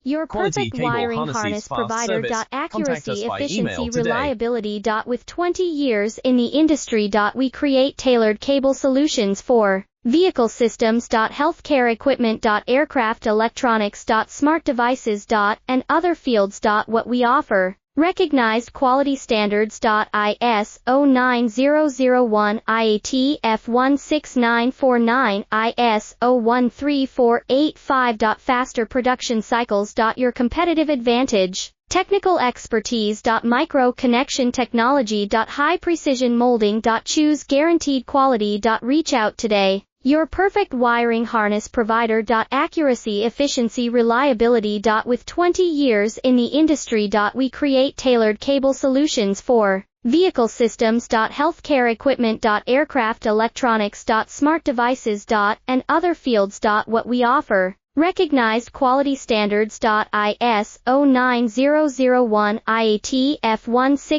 Your Quality perfect cable wiring harnesses harness fast provider. service. Contact Accuracy, us by efficiency, email today. reliability. With 20 years in the industry. We create tailored cable solutions for vehicle systems. Healthcare equipment. Aircraft electronics. Smart devices. And other fields. What we offer. Recognized quality standards. ISO 9001, IAT F16949, ISO 13485. Faster production cycles. Your competitive advantage. Technical expertise. Micro connection technology. High precision molding. Choose guaranteed quality. Reach out today. Your perfect wiring harness provider. Accuracy, efficiency, reliability. With 20 years in the industry. We create tailored cable solutions for vehicle systems. Healthcare equipment. Aircraft electronics. Smart devices. And other fields. What we offer. Recognized quality standards. ISO 9001, IAT F16949.